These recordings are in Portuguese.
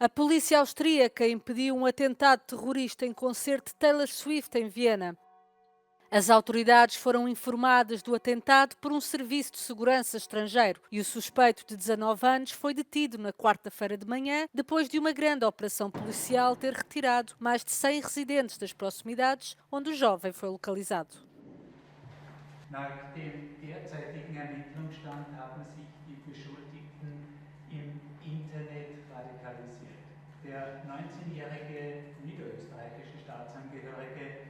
A polícia austríaca impediu um atentado terrorista em concerto de Taylor Swift em Viena. As autoridades foram informadas do atentado por um serviço de segurança estrangeiro e o suspeito de 19 anos foi detido na quarta-feira de manhã, depois de uma grande operação policial ter retirado mais de 100 residentes das proximidades onde o jovem foi localizado. Nach dem derzeitigen Ermittlungsstand haben sich die Beschuldigten im Internet radikalisiert. Der 19-jährige niederösterreichische Staatsangehörige,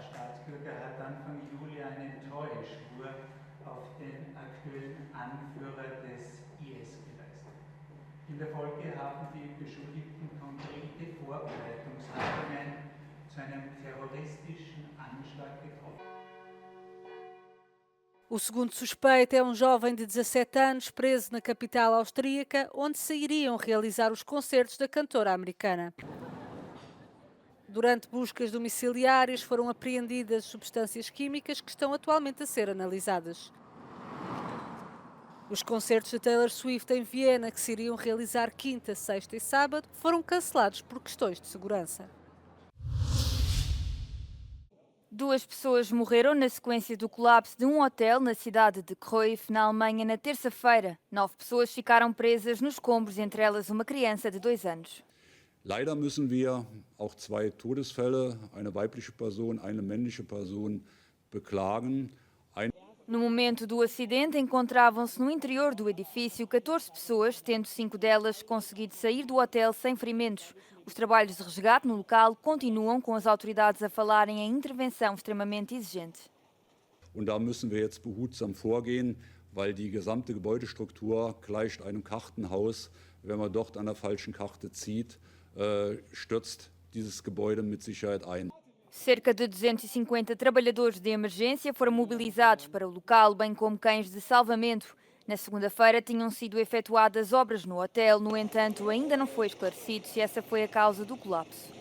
Staatsbürger, hat Anfang Juli einen Treueschwur auf den aktuellen Anführer des IS geleistet. In der Folge haben die Beschuldigten konkrete Vorbereitungshandlungen zu einem terroristischen Anschlag getroffen. O segundo suspeito é um jovem de 17 anos preso na capital austríaca, onde se iriam realizar os concertos da cantora americana. Durante buscas domiciliárias foram apreendidas substâncias químicas que estão atualmente a ser analisadas. Os concertos de Taylor Swift em Viena, que se iriam realizar quinta, sexta e sábado, foram cancelados por questões de segurança. Duas pessoas morreram na sequência do colapso de um hotel na cidade de Cruyff, na Alemanha, na terça-feira. 9 pessoas ficaram presas nos escombros, entre elas uma criança de 2 anos. Leider müssen wir auch 2 Todesfälle, eine weibliche Person, eine männliche Person, beklagen. No momento do acidente, encontravam-se no interior do edifício 14 pessoas, tendo 5 delas conseguido sair do hotel sem ferimentos. Os trabalhos de resgate no local continuam, com as autoridades a falarem em intervenção extremamente exigente. Und da müssen wir jetzt behutsam vorgehen, weil die gesamte Gebäudestruktur gleicht einem Kartenhaus. Wenn man dort an der falschen Karte zieht, stürzt dieses Gebäude mit Sicherheit ein. Cerca de 250 trabalhadores de emergência foram mobilizados para o local, bem como cães de salvamento. Na segunda-feira tinham sido efetuadas obras no hotel, no entanto, ainda não foi esclarecido se essa foi a causa do colapso.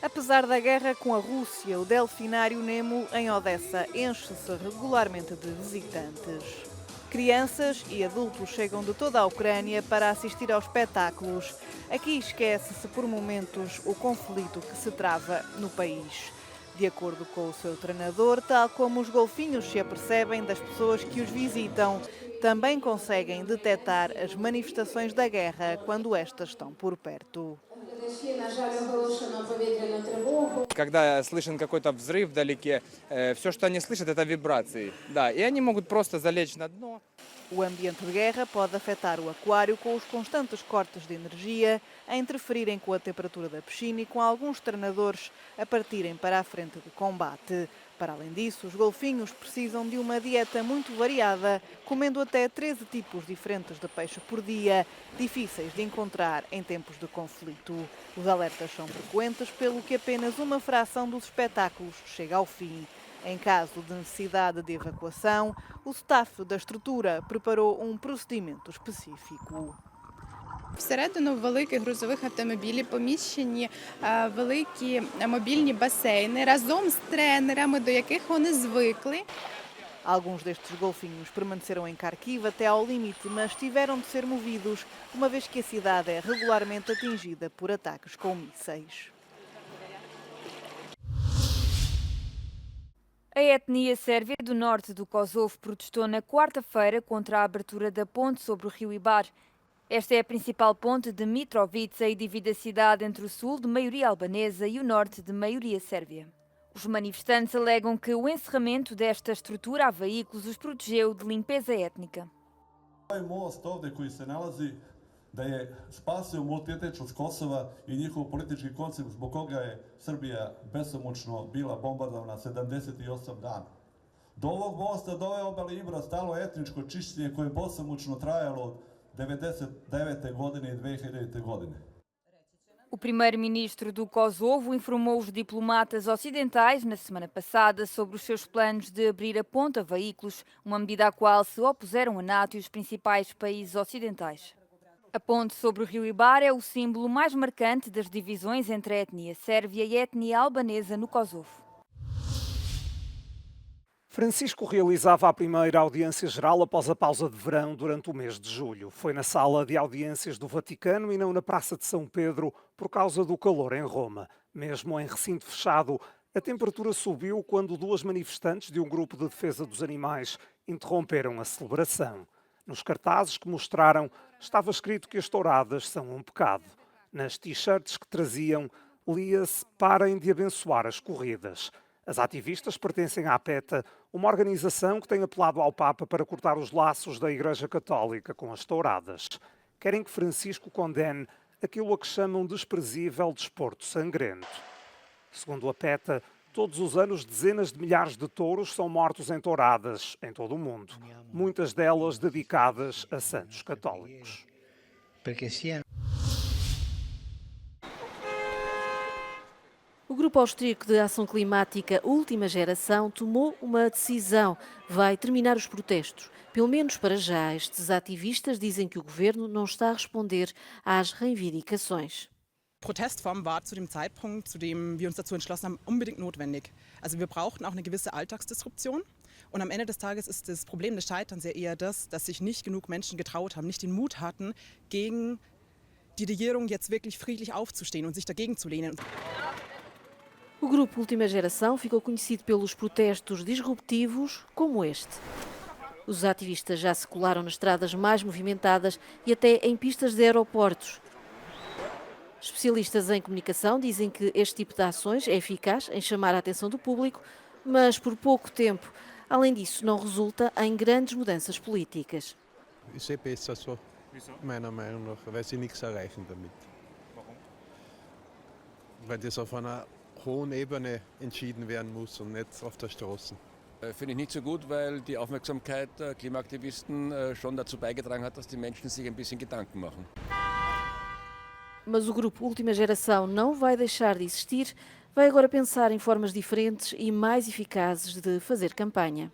Apesar da guerra com a Rússia, o delfinário Nemo em Odessa enche-se regularmente de visitantes. Crianças e adultos chegam de toda a Ucrânia para assistir aos espetáculos. Aqui esquece-se por momentos o conflito que se trava no país. De acordo com o seu treinador, tal como os golfinhos se apercebem das pessoas que os visitam, também conseguem detectar as manifestações da guerra quando estas estão por perto. Когда слышен какой-то взрыв вдалеке, все, что они слышат, это вибрации. Да, и они могут просто залечь на дно. O ambiente de guerra pode afetar o aquário com os constantes cortes de energia, a interferirem com a temperatura da piscina e com alguns treinadores a partirem para a frente de combate. Para além disso, os golfinhos precisam de uma dieta muito variada, comendo até 13 tipos diferentes de peixe por dia, difíceis de encontrar em tempos de conflito. Os alertas são frequentes, pelo que apenas uma fração dos espetáculos chega ao fim. Em caso de necessidade de evacuação, o staff da estrutura preparou um procedimento específico. Всередину великих грузових автомобілів поміщені великі мобільні басейни разом з тренерами, до яких вони звикли. Alguns destes golfinhos permaneceram em Kharkiv até ao limite, mas tiveram de ser movidos, uma vez que a cidade é regularmente atingida por ataques com mísseis. A etnia sérvia do norte do Kosovo protestou na quarta-feira contra a abertura da ponte sobre o rio Ibar. Esta é a principal ponte de Mitrovica e divide a cidade entre o sul, de maioria albanesa, e o norte, de maioria sérvia. Os manifestantes alegam que o encerramento desta estrutura a veículos os protegeu de limpeza étnica. Ovaj most ovdje koji se nalazi da je spasio multietničnost Kosova i njihov politički koncept zbog koga je Srbija besomučno bila bombardovana 78 dana. Do ovog mosta, do ove obale Ibra stalo etničko čišćenje koje je besomučno trajalo od 1999. godine i 2000. godine. O primeiro-ministro do Kosovo informou os diplomatas ocidentais na semana passada sobre os seus planos de abrir a ponte a veículos, uma medida à qual se opuseram a NATO e os principais países ocidentais. A ponte sobre o rio Ibar é o símbolo mais marcante das divisões entre a etnia sérvia e a etnia albanesa no Kosovo. Francisco realizava a primeira audiência geral após a pausa de verão durante o mês de julho. Foi na sala de audiências do Vaticano e não na Praça de São Pedro por causa do calor em Roma. Mesmo em recinto fechado, a temperatura subiu quando duas manifestantes de um grupo de defesa dos animais interromperam a celebração. Nos cartazes que mostraram, estava escrito que as touradas são um pecado. Nas t-shirts que traziam, lia-se "Parem de abençoar as corridas". As ativistas pertencem à PETA, uma organização que tem apelado ao Papa para cortar os laços da Igreja Católica com as touradas. Querem que Francisco condene aquilo a que chamam desprezível desporto sangrento. Segundo a PETA, todos os anos dezenas de milhares de touros são mortos em touradas em todo o mundo, muitas delas dedicadas a santos católicos. O Grupo Austríaco de Ação Climática Última Geração tomou uma decisão. Vai terminar os protestos. Pelo menos para já, estes ativistas dizem que o governo não está a responder às reivindicações. Protestform war zu dem Zeitpunkt, zu dem wir uns dazu entschlossen haben, unbedingt notwendig. Also wir brauchten auch eine gewisse Alltagsdisruption. Und am Ende des Tages ist das Problem des Scheiterns ja eher das, dass sich nicht genug Menschen getraut haben, nicht den Mut hatten, gegen die Regierung jetzt wirklich friedlich aufzustehen und sich dagegen zu lehnen. O Grupo Última Geração ficou conhecido pelos protestos disruptivos como este. Os ativistas já se colaram nas estradas mais movimentadas e até em pistas de aeroportos. Especialistas em comunicação dizem que este tipo de ações é eficaz em chamar a atenção do público, mas por pouco tempo. Além disso, não resulta em grandes mudanças políticas. Ist besser so, meiner Meinung nach, weil sie nichts erreichen damit. Warum? Weil das auf einer hohen Ebene entschieden werden muss und nicht auf der Straße. Finde ich nicht so gut, weil die Aufmerksamkeit der Klimaaktivisten schon dazu beigetragen hat, dass die Menschen sich ein bisschen Gedanken machen. Mas o Grupo Última Geração não vai deixar de existir, vai agora pensar em formas diferentes e mais eficazes de fazer campanha.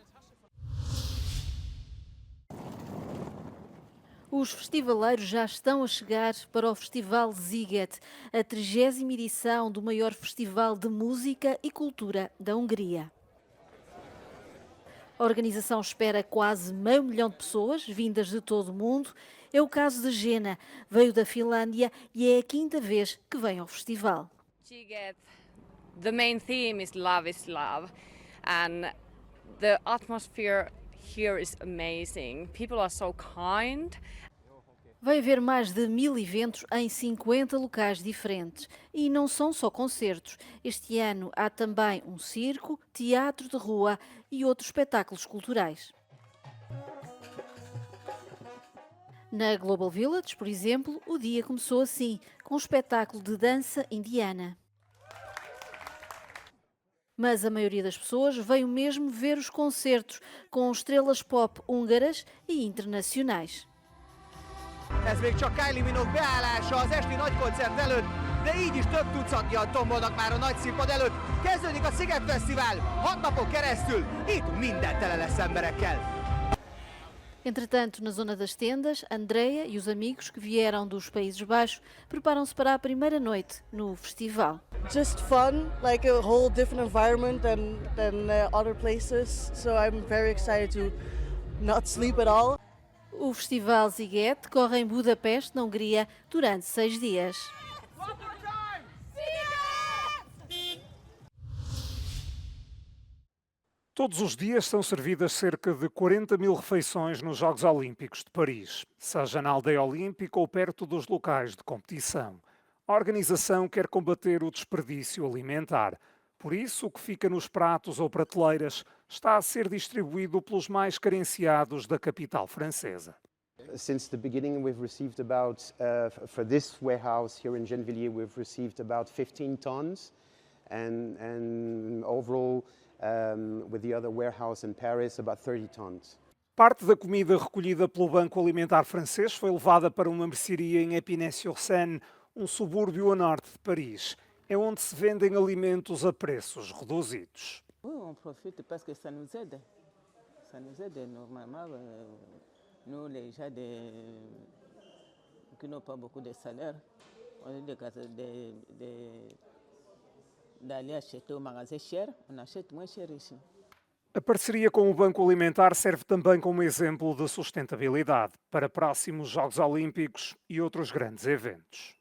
Os festivaleiros já estão a chegar para o Festival Sziget, a 30ª edição do maior festival de música e cultura da Hungria. A organização espera quase 500 mil de pessoas, vindas de todo o mundo. É o caso de Jena, veio da Finlândia e é a 5ª vez que vem ao festival. Sziget, the main theme is love, and the atmosphere here is amazing. People are so kind. Vai haver mais de 1000 eventos em 50 locais diferentes. E não são só concertos. Este ano há também um circo, teatro de rua e outros espetáculos culturais. Na Global Village, por exemplo, o dia começou assim, com um espetáculo de dança indiana. Mas a maioria das pessoas veio mesmo ver os concertos, com estrelas pop húngaras e internacionais. Ez még csak Kylie Minogue beállása az esti nagykoncert előtt, de így is több tucatnyian tombolnak már a nagyszínpad előtt. Kezdődik a Sziget Fesztivál, 6 napon keresztül, itt minden tele lesz emberekkel. Entretanto, na zona das tendas, Andrea e os amigos que vieram dos Países Baixos preparam-se para a primeira noite no festival. Just fun, like a whole different environment than other places. So I'm very excited to not sleep at all. O Festival Sziget decorre em Budapeste, na Hungria, durante 6 dias. Todos os dias são servidas cerca de 40 mil refeições nos Jogos Olímpicos de Paris, seja na aldeia olímpica ou perto dos locais de competição. A organização quer combater o desperdício alimentar. Por isso, o que fica nos pratos ou prateleiras está a ser distribuído pelos mais carenciados da capital francesa. Since the beginning, we've received about, for this warehouse here in Gennevilliers, we've received about 15 tons, and overall, with the other warehouse in Paris, about 30 tons. Parte da comida recolhida pelo Banco Alimentar francês foi levada para uma mercearia em Épinay-sur-Seine, um subúrbio a norte de Paris. É onde se vendem alimentos a preços reduzidos. On profite parce que ça nous aide. Ça nous aide normalement. Nous, les gens qui n'ont pas beaucoup de salaire, on est d'aller acheter au magasin cher, on achète moins cher ici. A parceria com o Banco Alimentar serve também como exemplo de sustentabilidade para próximos Jogos Olímpicos e outros grandes eventos.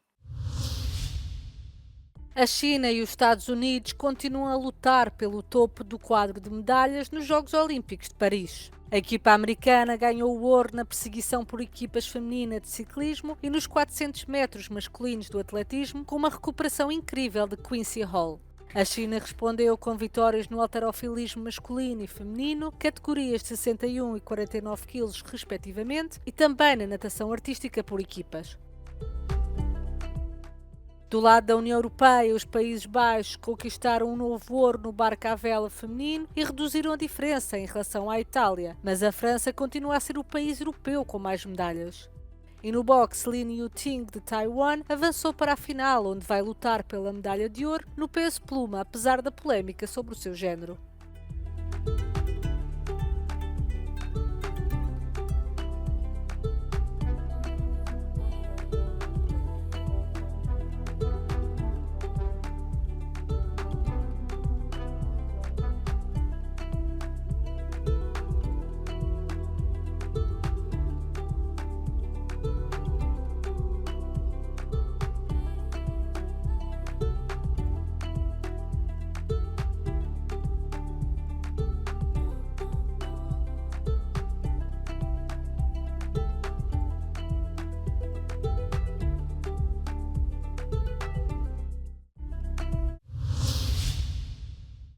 A China e os Estados Unidos continuam a lutar pelo topo do quadro de medalhas nos Jogos Olímpicos de Paris. A equipa americana ganhou o ouro na perseguição por equipas feminina de ciclismo e nos 400 metros masculinos do atletismo, com uma recuperação incrível de Quincy Hall. A China respondeu com vitórias no halterofilismo masculino e feminino, categorias de 61 e 49 kg respectivamente, e também na natação artística por equipas. Do lado da União Europeia, os Países Baixos conquistaram um novo ouro no barco à vela feminino e reduziram a diferença em relação à Itália, mas a França continua a ser o país europeu com mais medalhas. E no boxe, Lin Yuting de Taiwan avançou para a final, onde vai lutar pela medalha de ouro no peso pluma, apesar da polémica sobre o seu género.